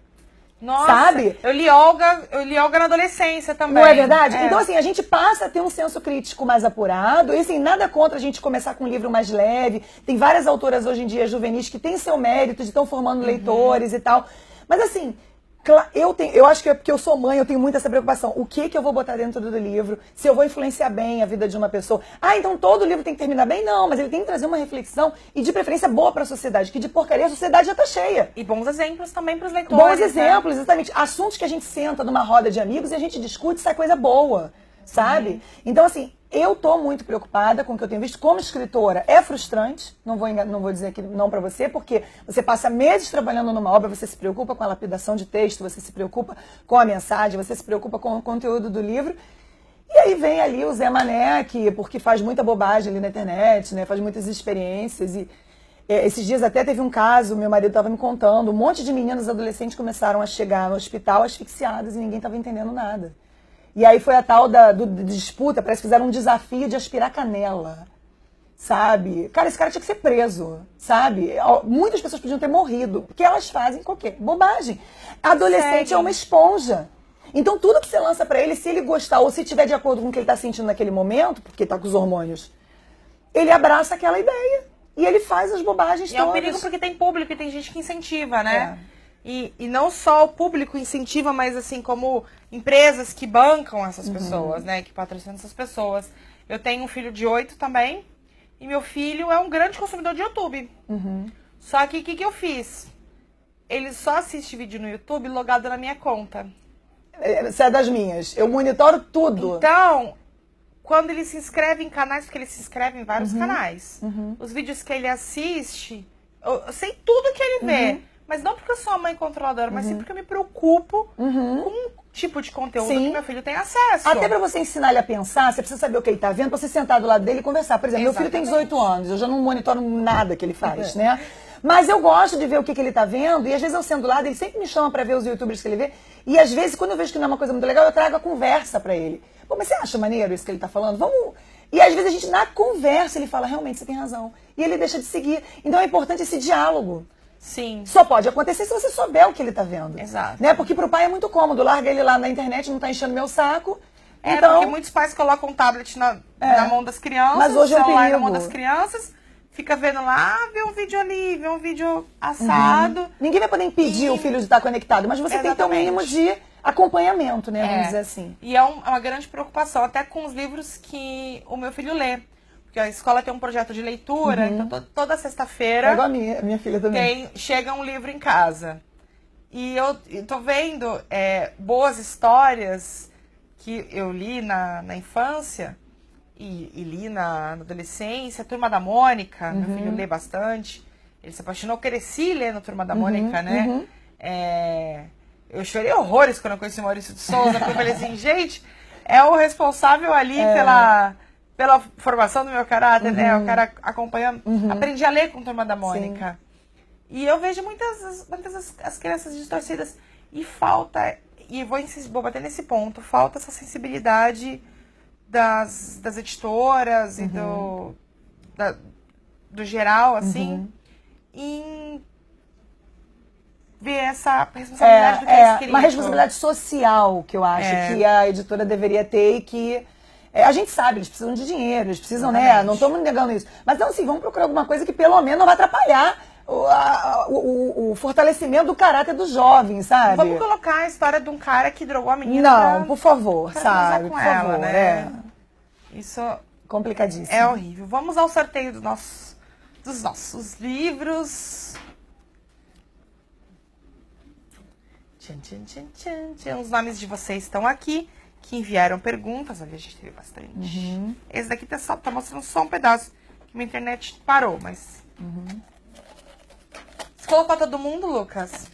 Nossa, sabe? Eu li Olga na adolescência também. Não é verdade? Então, assim, a gente passa a ter um senso crítico mais apurado. E, assim, nada contra a gente começar com um livro mais leve. Tem várias autoras hoje em dia juvenis que têm seu mérito de estão formando leitores e tal. Mas, assim, eu acho que é porque eu sou mãe, eu tenho muito essa preocupação. O que eu vou botar dentro do livro? Se eu vou influenciar bem a vida de uma pessoa. Ah, então todo livro tem que terminar bem? Não, mas ele tem que trazer uma reflexão e, de preferência, boa para a sociedade. Que de porcaria a sociedade já tá cheia. E bons exemplos também para os leitores. Bons exemplos, exatamente. Assuntos que a gente senta numa roda de amigos e a gente discute, sai coisa boa, sabe? Então, assim, eu tô muito preocupada com o que eu tenho visto como escritora. É frustrante, não vou dizer que não para você, porque você passa meses trabalhando numa obra, você se preocupa com a lapidação de texto, você se preocupa com a mensagem, você se preocupa com o conteúdo do livro. E aí vem ali o Zé Mané, porque faz muita bobagem ali na internet, né? Faz muitas experiências e... esses dias até teve um caso, meu marido estava me contando, um monte de meninas adolescentes começaram a chegar no hospital asfixiadas e ninguém estava entendendo nada. E aí foi a tal da disputa, parece que fizeram um desafio de aspirar canela, sabe? Cara, esse cara tinha que ser preso, sabe? Muitas pessoas podiam ter morrido, porque elas fazem qualquer bobagem. Adolescente é uma esponja. Então tudo que você lança pra ele, se ele gostar ou se tiver de acordo com o que ele tá sentindo naquele momento, porque tá com os hormônios, ele abraça aquela ideia. E ele faz as bobagens todas. É um perigo porque tem público e tem gente que incentiva, né? E não só o público incentiva, mas assim, como empresas que bancam essas pessoas, né? Que patrocinam essas pessoas. Eu tenho um filho de 8 também, e meu filho é um grande consumidor de YouTube. Só que o que eu fiz? Ele só assiste vídeo no YouTube logado na minha conta. Você é das minhas. Eu monitoro tudo. Então, quando ele se inscreve em canais, porque ele se inscreve em vários canais, os vídeos que ele assiste, eu sei tudo que ele vê. Mas não porque eu sou a mãe controladora, mas sim porque eu me preocupo com o tipo de conteúdo que meu filho tem acesso. Até pra você ensinar ele a pensar, você precisa saber o que ele tá vendo, pra você sentar do lado dele e conversar. Por exemplo, meu filho tem 18 anos, eu já não monitoro nada que ele faz, né? Mas eu gosto de ver o que ele tá vendo, e às vezes eu sento do lado, ele sempre me chama pra ver os youtubers que ele vê, e às vezes, quando eu vejo que não é uma coisa muito legal, eu trago a conversa pra ele. Pô, mas você acha maneiro isso que ele tá falando? Vamos... E às vezes a gente, na conversa, ele fala, realmente, você tem razão. E ele deixa de seguir. Então é importante esse diálogo. Sim. Só pode acontecer se você souber o que ele tá vendo. Exato. Né? Porque pro pai é muito cômodo. Larga ele lá na internet, não tá enchendo meu saco. Então... porque muitos pais colocam um tablet na mão das crianças, mas hoje é um celular na perigo. mão das crianças, fica vendo lá, vê um vídeo ali, vê um vídeo assado. Ninguém vai poder impedir o filho de estar conectado, mas você tem que ter um mínimo de acompanhamento, né? Vamos dizer assim. E é uma grande preocupação, até com os livros que o meu filho lê. Porque a escola tem um projeto de leitura, então toda sexta-feira... É igual a minha filha também. Chega um livro em casa. E eu tô vendo boas histórias que eu li na infância e li na adolescência. Turma da Mônica, meu filho lê bastante. Ele se apaixonou, cresci lendo Turma da Mônica, né? Eu chorei horrores quando eu conheci o Maurício de Souza, porque eu falei assim, gente, é o responsável ali pela formação do meu caráter, né? O cara acompanhando. Aprendi a ler com a Turma da Mônica. Sim. E eu vejo muitas as crianças distorcidas. E falta, e vou bater nesse ponto, falta essa sensibilidade das editoras e do geral, assim, em ver essa responsabilidade do que é escrito. Uma responsabilidade social que eu acho que a editora deveria ter e que... a gente sabe, eles precisam de dinheiro, eles precisam, né? Não estamos negando isso. Mas então, assim, vamos procurar alguma coisa que pelo menos não vai atrapalhar o fortalecimento do caráter do jovem, sabe? Vamos colocar a história de um cara que drogou a menina. Não, por favor, sabe? Com por ela, favor, né? Isso complicadíssimo. É horrível. Vamos ao sorteio dos nossos livros. Tchan, tchan, tchan, tchan, tchan. Os nomes de vocês estão aqui, que enviaram perguntas. Olha, a gente teve bastante. Esse daqui tá mostrando só um pedaço, que minha internet parou, mas... Você colocou todo mundo, Lucas?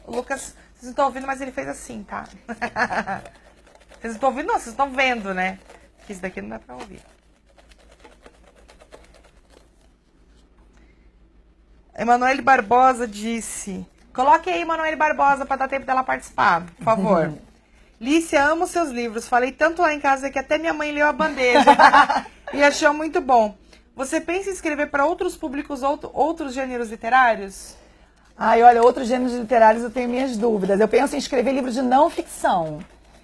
O Lucas, vocês não estão ouvindo, mas ele fez assim, tá? Vocês não estão ouvindo, não, vocês estão vendo, né? Porque isso daqui não dá pra ouvir. Emanuele Barbosa disse... Coloque aí, Emanuele Barbosa, para dar tempo dela participar, por favor. Lícia, amo seus livros. Falei tanto lá em casa que até minha mãe leu a bandeja. E achou muito bom. Você pensa em escrever para outros públicos, outros gêneros literários? Ai, olha, outros gêneros literários eu tenho minhas dúvidas. Eu penso em escrever livros de não ficção.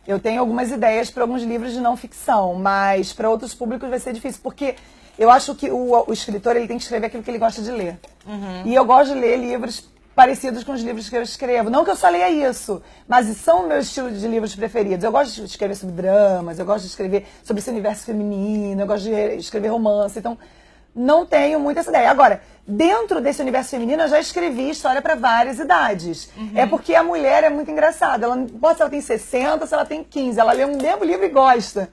Eu tenho algumas ideias para alguns livros de não ficção, mas para outros públicos vai ser difícil, porque eu acho que o escritor ele tem que escrever aquilo que ele gosta de ler. E eu gosto de ler livros parecidos com os livros que eu escrevo. Não que eu só leia isso, mas são o meu estilo de livros preferidos. Eu gosto de escrever sobre dramas, eu gosto de escrever sobre esse universo feminino, eu gosto de escrever romance, então não tenho muito essa ideia. Agora, dentro desse universo feminino, eu já escrevi história para várias idades. É porque a mulher é muito engraçada. Ela não importa se ela tem 60, se ela tem 15, ela lê um mesmo livro e gosta.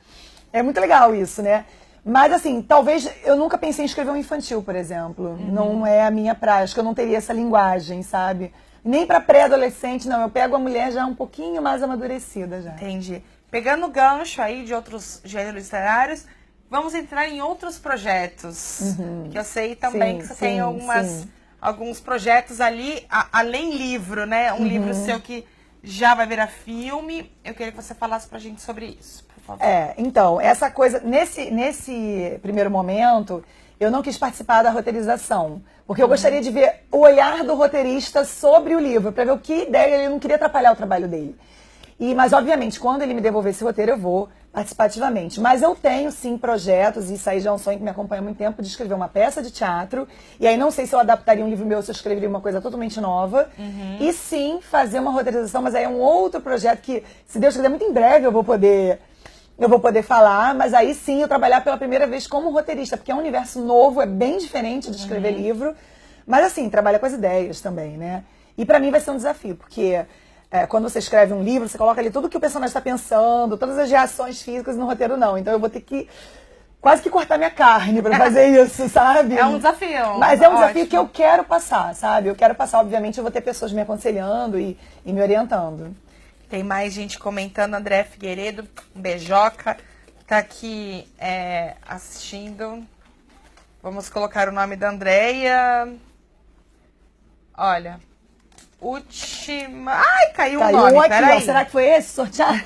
É muito legal isso, né? Mas, assim, talvez eu nunca pensei em escrever um infantil, por exemplo. Não é a minha praia. Acho que eu não teria essa linguagem, sabe? Nem para pré-adolescente, não. Eu pego a mulher já um pouquinho mais amadurecida já. Entendi. Pegando o gancho aí de outros gêneros literários, vamos entrar em outros projetos. Que eu sei também que você tem alguns projetos ali, além livro, né? Um livro seu que já vai virar filme. Eu queria que você falasse pra gente sobre isso. Então, essa coisa, nesse primeiro momento, eu não quis participar da roteirização, porque eu gostaria de ver o olhar do roteirista sobre o livro, para ver o que ideia, ele não queria atrapalhar o trabalho dele. Mas, obviamente, quando ele me devolver esse roteiro, eu vou participar ativamente. Mas eu tenho, sim, projetos, e isso aí já é um sonho que me acompanha há muito tempo, de escrever uma peça de teatro. E aí não sei se eu adaptaria um livro meu ou se eu escreveria uma coisa totalmente nova. E sim, fazer uma roteirização, mas aí é um outro projeto que, se Deus quiser, muito em breve eu vou poder falar, mas aí sim eu trabalhar pela primeira vez como roteirista, porque é um universo novo, é bem diferente de escrever livro, mas assim, trabalha com as ideias também, né? E pra mim vai ser um desafio, porque quando você escreve um livro, você coloca ali tudo que o personagem está pensando, todas as reações físicas no roteiro, não. Então eu vou ter que quase que cortar minha carne pra fazer isso, sabe? É um desafio. Mas é um desafio que eu quero passar, sabe? Eu quero passar, obviamente, eu vou ter pessoas me aconselhando e me orientando. Tem mais gente comentando. André Figueiredo, um beijoca, tá aqui assistindo. Vamos colocar o nome da Andréia. Olha, última... Ai, caiu um nome, aqui, peraí. Será que foi esse sorteado?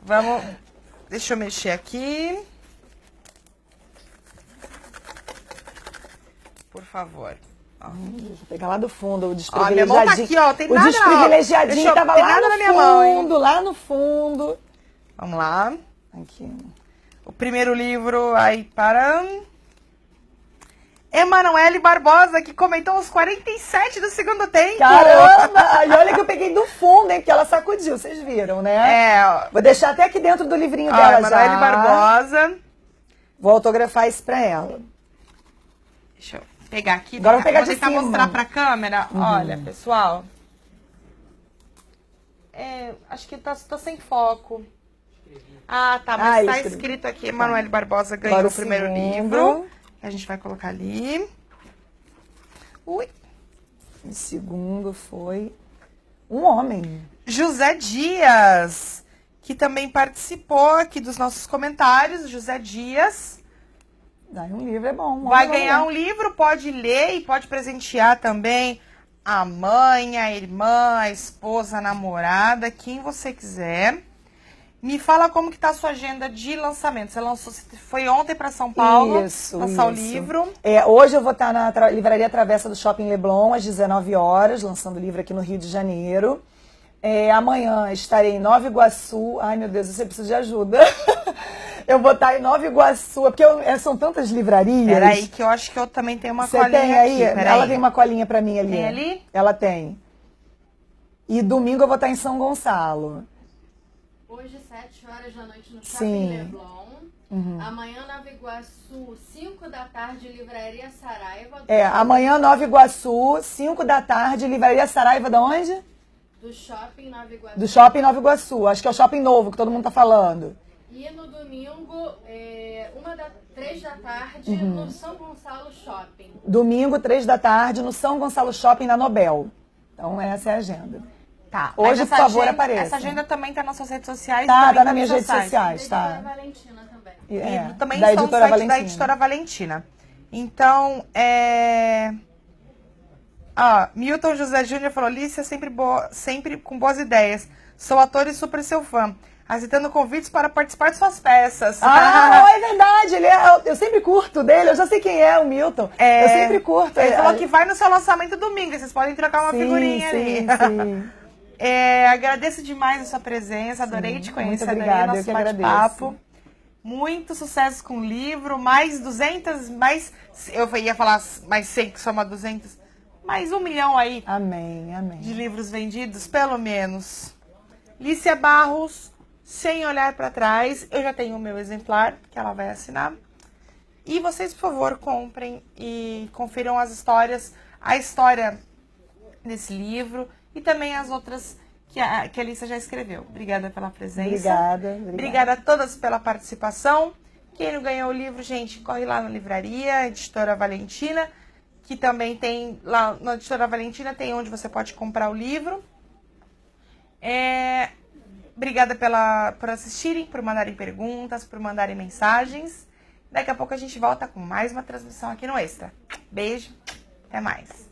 Vamos, deixa eu mexer aqui. Por favor. Deixa eu pegar lá do fundo, o desprivilegiadinho. Minha mão tá aqui, ó, tem nada. O desprivilegiadinho tava lá no na minha mão, hein? Lá no fundo. Vamos lá. Aqui. O primeiro livro aí para... Emanuele Barbosa, que comentou os 47 do segundo tempo. Caramba! E olha que eu peguei do fundo, hein? Porque ela sacudiu, vocês viram, né? Vou deixar até aqui dentro do livrinho dela Emanuele Barbosa. Vou autografar isso pra ela. Deixa eu pegar aqui. Agora vou pegar de tentar cima. Mostrar pra câmera. Olha, pessoal. Acho que tô sem foco. Ah, tá. Mas tá escrito aqui. Emanuele Barbosa ganhou o primeiro livro. A gente vai colocar ali. Ui. O segundo foi um homem. José Dias, que também participou aqui dos nossos comentários. José Dias, Daí um livro é bom. Vai ganhar um livro, pode ler e pode presentear também a mãe, a irmã, a esposa, a namorada, quem você quiser. Me fala como que tá a sua agenda de lançamento. Você lançou, foi ontem para São Paulo lançar o livro. Hoje eu vou estar na Livraria Travessa do Shopping Leblon, às 19 horas, lançando o livro aqui no Rio de Janeiro. Amanhã estarei em Nova Iguaçu. Ai, meu Deus, você precisa de ajuda. Eu vou estar em Nova Iguaçu, porque são tantas livrarias. Peraí, que eu acho que eu também tenho uma colinha tem aí? aqui. Ela tem uma colinha pra mim ali. Tem ali? Ela tem. E domingo eu vou estar em São Gonçalo. Hoje, 7 horas da noite, no Shopping Sim. Leblon. Amanhã, Nova Iguaçu, 5 da tarde, Livraria Saraiva. Amanhã, Nova Iguaçu, 5 da tarde, Livraria Saraiva, da onde? Do Shopping Nova Iguaçu. Do Shopping Nova Iguaçu. Acho que é o Shopping Novo que todo mundo tá falando. E no domingo, 3 da tarde, no São Gonçalo Shopping. Domingo, 3 da tarde, no São Gonçalo Shopping, na Nobel. Então, essa é a agenda. Tá. Hoje, por favor, apareça. Essa agenda também tá nas suas redes sociais? Tá tá nas minhas redes sociais, Da tá. Editora Valentina também. E também da está no Editora site Valentina. da Editora Valentina. Então, Milton José Júnior falou, Lícia, sempre com boas ideias. Sou ator e super seu fã. Aceitando convites para participar de suas peças. É verdade. Eu sempre curto dele. Eu já sei quem é o Milton. Eu sempre curto. Ele falou que vai no seu lançamento domingo. Vocês podem trocar uma figurinha ali. Sim. Agradeço demais a sua presença. Adorei te conhecer. Muito obrigada. Nosso Eu que bate-papo. agradeço. Muito sucesso com o livro. Mais 200, eu ia falar mais 100, que soma 200. Mais 1 milhão aí. Amém, amém. De livros vendidos, pelo menos. Lícia Barros, Sem Olhar para Trás. Eu já tenho o meu exemplar, que ela vai assinar. E vocês, por favor, comprem e confiram a história desse livro e também as outras que a Lícia já escreveu. Obrigada pela presença. Obrigada. Obrigada a todas pela participação. Quem não ganhou o livro, gente, corre lá na livraria, Editora Valentina, que também tem, lá na Editora Valentina, tem onde você pode comprar o livro. Obrigada por assistirem, por mandarem perguntas, por mandarem mensagens. Daqui a pouco a gente volta com mais uma transmissão aqui no Extra. Beijo, até mais.